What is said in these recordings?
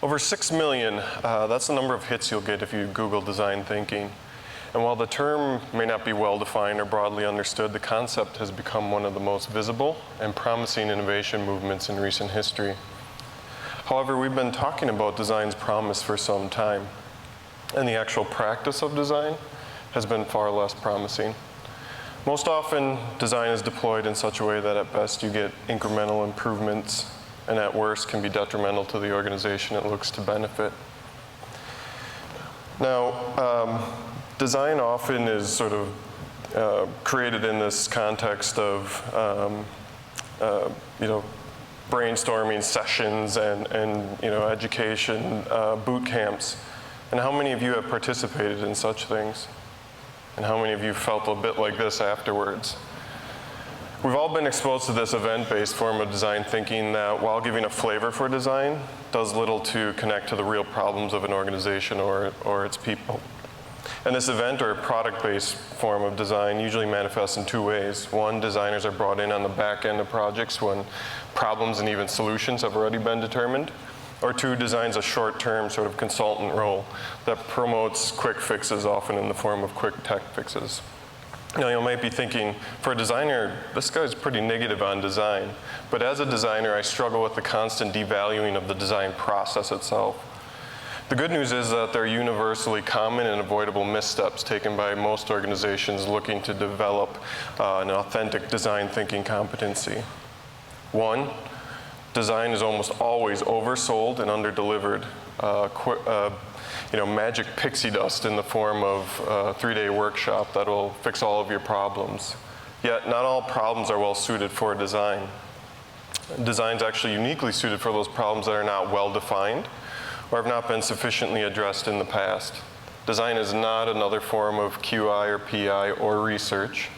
Over 6 million, that's the number of hits you'll get if you Google design thinking. And while the term may not be well defined or broadly understood, the concept has become one of the most visible and promising innovation movements in recent history. However, we've been talking about design's promise for some time, and the actual practice of design has been far less promising. Most often, design is deployed in such a way that at best you get incremental improvements, and at worst can be detrimental to the organization it looks to benefit. Now, design often is sort of created in this context of brainstorming sessions and education, boot camps. And how many of you have participated in such things? And how many of you felt a bit like this afterwards? We've all been exposed to this event-based form of design thinking that, while giving a flavor for design, does little to connect to the real problems of an organization or its people. And this event or product-based form of design usually manifests in two ways. One, designers are brought in on the back end of projects when problems and even solutions have already been determined. Or two, design's a short-term sort of consultant role that promotes quick fixes, often in the form of quick tech fixes. Now, you might be thinking, for a designer, this guy's pretty negative on design. But as a designer, I struggle with the constant devaluing of the design process itself. The good news is that there are universally common and avoidable missteps taken by most organizations looking to develop an authentic design thinking competency. One, design is almost always oversold and underdelivered. Magic pixie dust in the form of a 3-day workshop that will fix all of your problems. Yet not all problems are well suited for design. Design's actually uniquely suited for those problems that are not well defined or have not been sufficiently addressed in the past. Design is not another form of QI or PI or research.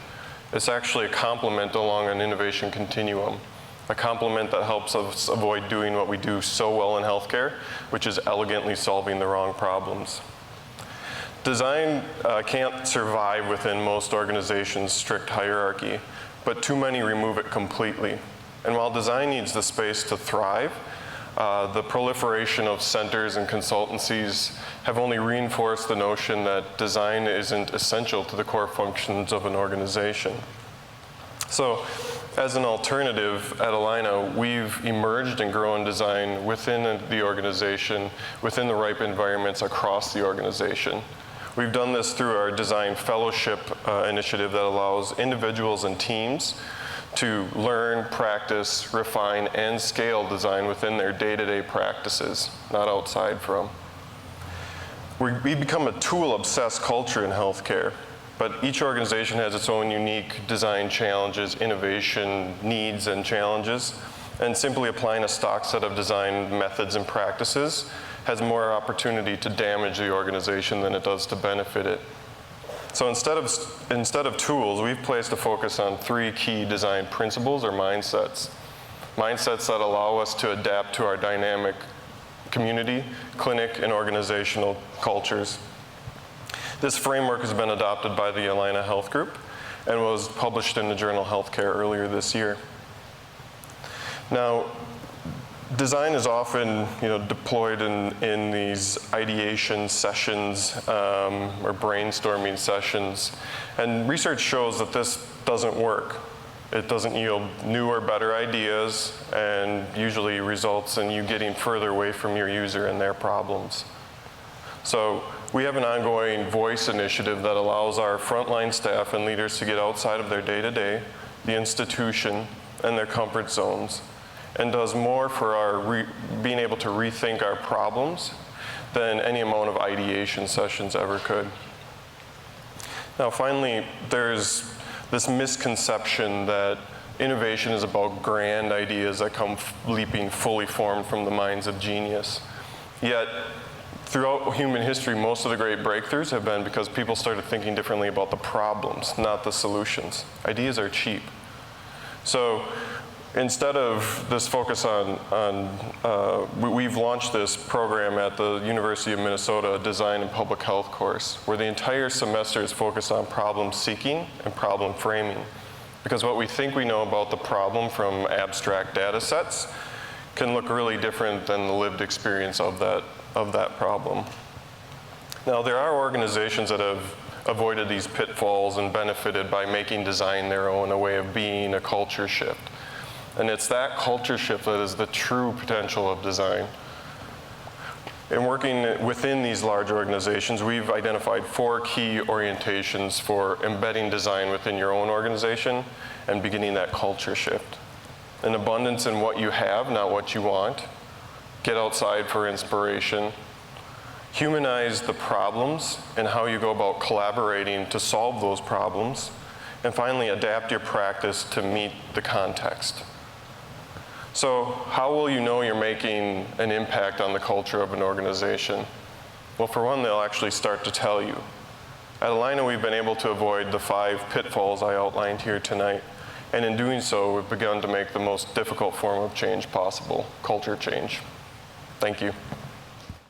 It's actually a complement along an innovation continuum. A complement that helps us avoid doing what we do so well in healthcare, which is elegantly solving the wrong problems. Design can't survive within most organizations' strict hierarchy, but too many remove it completely. And while design needs the space to thrive, the proliferation of centers and consultancies have only reinforced the notion that design isn't essential to the core functions of an organization. So, as an alternative at Allina, we've emerged and grown design within the organization, within the ripe environments across the organization. We've done this through our design fellowship initiative that allows individuals and teams to learn, practice, refine, and scale design within their day-to-day practices, not outside from. We become a tool-obsessed culture in healthcare. But each organization has its own unique design challenges, innovation needs and challenges, and simply applying a stock set of design methods and practices has more opportunity to damage the organization than it does to benefit it. So instead of tools, we've placed a focus on 3 key design principles or mindsets. Mindsets that allow us to adapt to our dynamic community, clinic, and organizational cultures. This framework has been adopted by the Allina Health Group and was published in the journal Healthcare earlier this year. Now, design is often deployed in these ideation sessions or brainstorming sessions, and research shows that this doesn't work. It doesn't yield new or better ideas and usually results in you getting further away from your user and their problems. So we have an ongoing voice initiative that allows our frontline staff and leaders to get outside of their day-to-day, the institution, and their comfort zones, and does more for our being able to rethink our problems than any amount of ideation sessions ever could. Now finally, there's this misconception that innovation is about grand ideas that come leaping fully formed from the minds of genius. Yet, throughout human history, most of the great breakthroughs have been because people started thinking differently about the problems, not the solutions. Ideas are cheap. So instead of this focus we've launched this program at the University of Minnesota, a design and public health course, where the entire semester is focused on problem seeking and problem framing. Because what we think we know about the problem from abstract data sets can look really different than the lived experience of that problem. Now, there are organizations that have avoided these pitfalls and benefited by making design their own, a way of being, a culture shift. And it's that culture shift that is the true potential of design. In working within these large organizations, we've identified 4 key orientations for embedding design within your own organization and beginning that culture shift. An abundance in what you have, not what you want. Get outside for inspiration. Humanize the problems and how you go about collaborating to solve those problems. And finally, adapt your practice to meet the context. So how will you know you're making an impact on the culture of an organization? Well, for one, they'll actually start to tell you. At Allina, we've been able to avoid the 5 pitfalls I outlined here tonight. And in doing so, we've begun to make the most difficult form of change possible, culture change. Thank you.